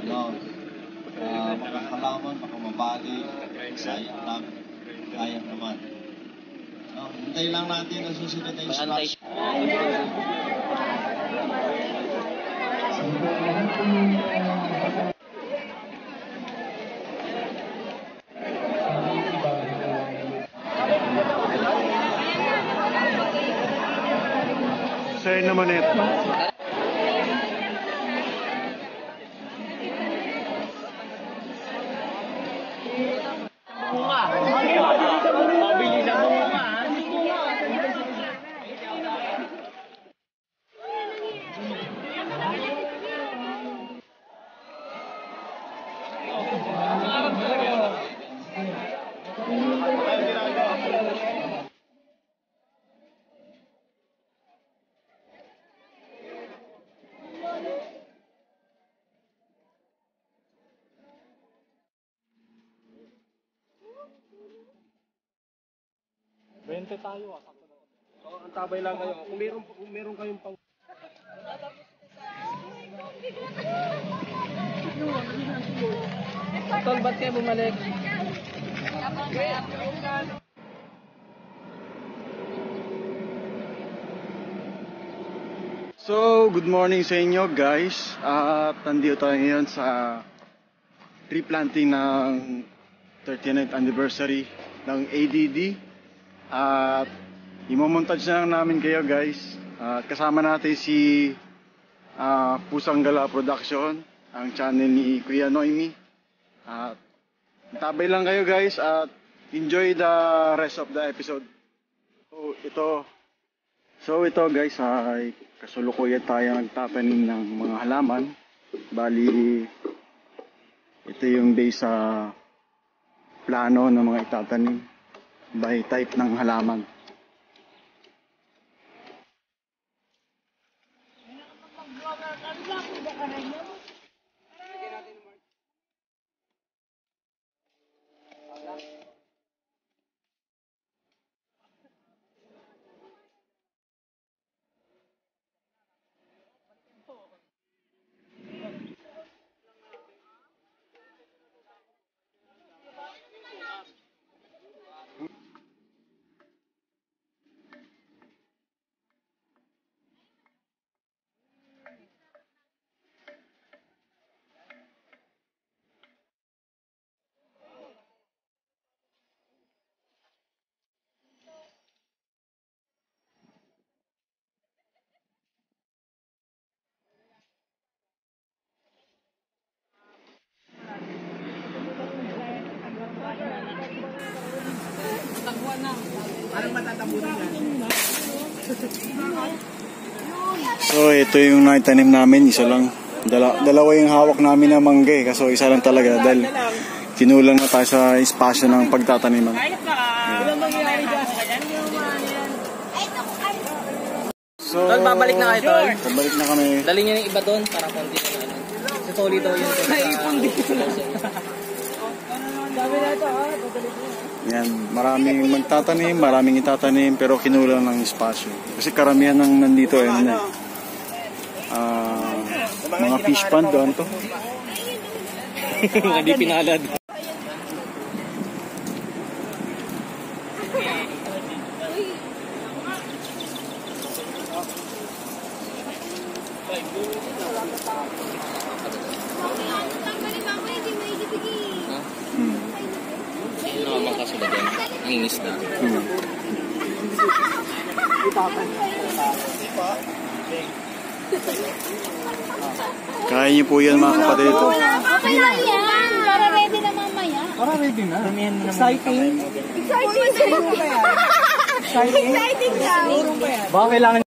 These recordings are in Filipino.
No. Mga halaman, baka mabali, sayang lang, kaya naman. No, hintayin lang natin ang susunod na instruction. Sa'yo naman ito. Bente tayo sakto na. So, ang tabay lang kayo. Kung meron kayong pang... Tol, ba't kayo bumalik? So, good morning sa inyo guys. At nandito tayo ngayon sa tree planting ng 39th anniversary ng ADD. At imomontage na lang namin kayo guys. At kasama natin si Pusang Gala Production, ang channel ni Kuya Noemi. At tabay lang kayo guys at enjoy the rest of the episode. So ito guys ay kasulukuyan tayo nagtatanim ng mga halaman. Bali ito yung base sa plano ng mga itatanim by type ng halaman. So ito yung naitanim namin, isa lang. Dalawa yung hawak namin na mangga kaso isa lang talaga dahil kinulang na tayo sa espasyo ng pagtataniman. So, babalik na kayo tol? Babalik na kami. Dali nyo yung iba doon para konti na ano. Si Toli daw yung naipon dito. Dami na ito ha. Yan, maraming magtatanim, maraming itatanim pero kinulang ng espasyo. Kasi karamihan ng nandito ay mga fish pond doon to. Hindi pinalad. nangingisda. Kaya niyo po yan mga kapatid. Okay lang yan. Para ready na mamaya. Para ready na. Exciting. Exciting lang. Baka kailangan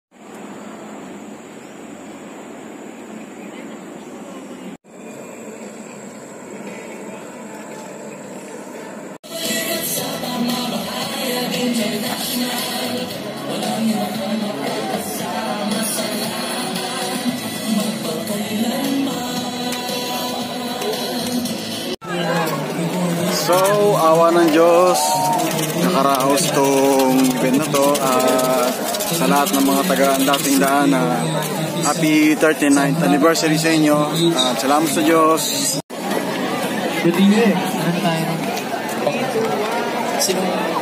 So, awa ng Diyos, nakaraos tong event na to. Sa lahat ng mga taga ang dating daan na happy 39th anniversary sa inyo. At salamat sa Diyos. ano tayo? Sino?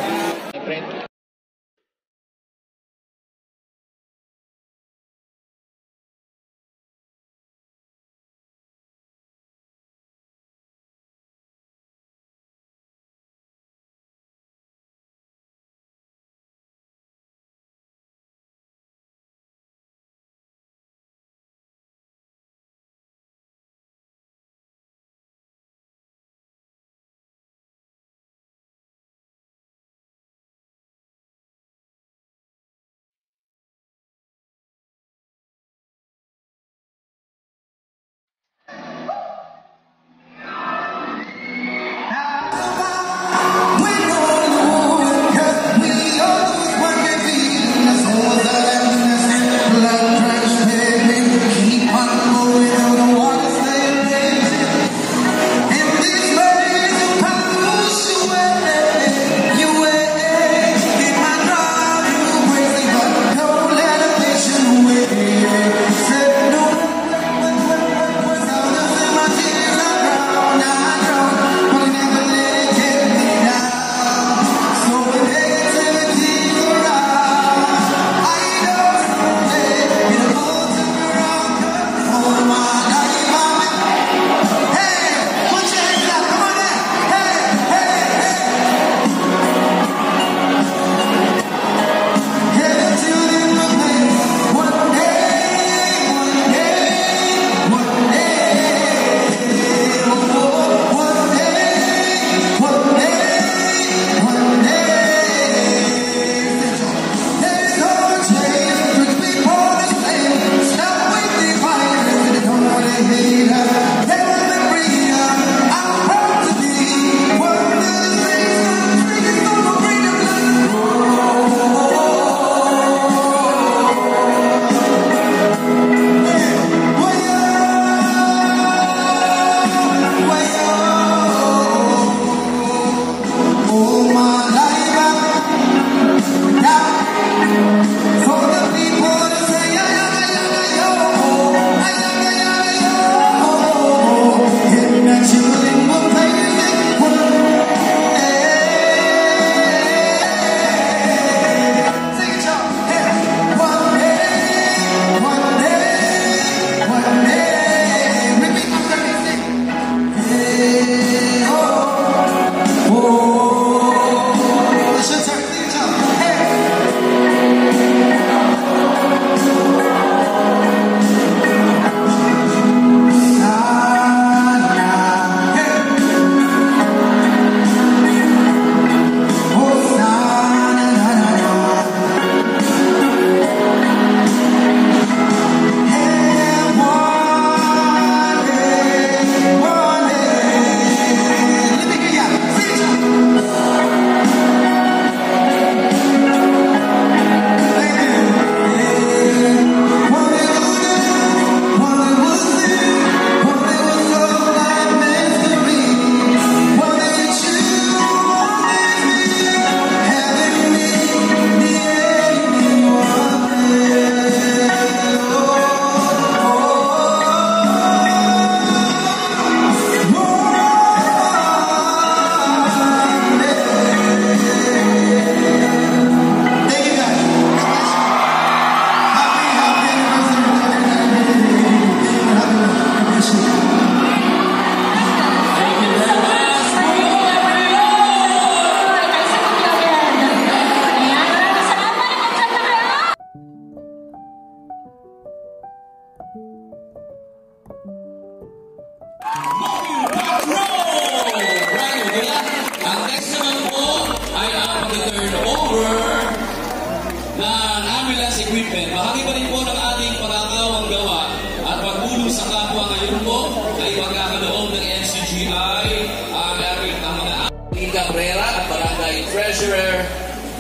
Cabrera at Barangay Treasurer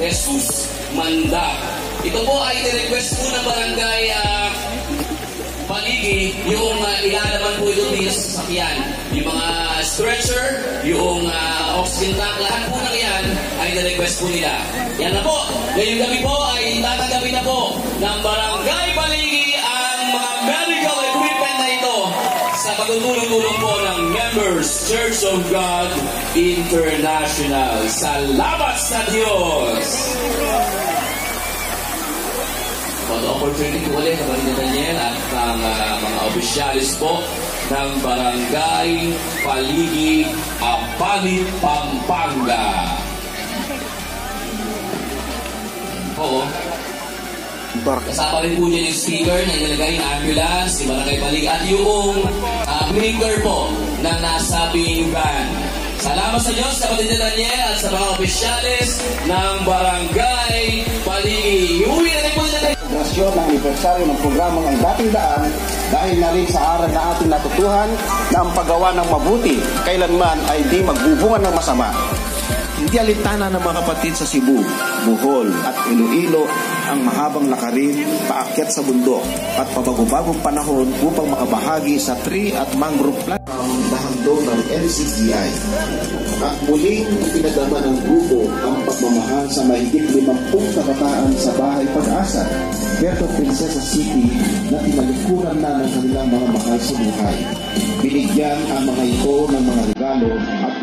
Jesus Manda. Ito po ay request po ng Barangay Paligi, yung ilalaman po ito dito sa sasakyan. Yung mga stretcher, yung oxygen tank, lahat po ng yan ay na-request po nila. Yan na po. Ngayong gabi po ay tatanggapin na po ng Barangay Paligi ang mga medical equipment na ito sa pagtutulong-tulong po ng Members Church of God International. Salamat sa Diyos! For the opportunity ko ulit, Kapatid Daniel at ang mga opisyalis po ng Barangay Paligi, Apalit, Pampanga. Oo. Kasama rin po dyan yung speaker na inilagay ng ambulance, si Barangay Paligi, at yung breaker po na nasabing van. Salamat sa Diyos, Kapatid Daniel, at sa mga opisyalis ng Barangay Paligi. Iuwi na rin po nila ng anibersaryo ng programang Ang Dating Daan dahil na rin sa aral na ating natutuhan na ang paggawa ng mabuti kailanman ay di magbubungan ng masama. Hindi alintana ng mga kapatid sa Cebu, Bohol at Iloilo ang mahabang lakarin paakyat sa bundok at pabago-bagong panahon upang makabahagi sa tree at mangrove plant nahandog ng NCCI. At muling pinagama ng grupo ang pagmamahal sa mahigit 50 kabataan sa Bahay Pag-asa, Puerto Princesa City na tinalikuran na ng kanilang mga mahal sa buhay. Binigyan ang mga ito ng mga regalo at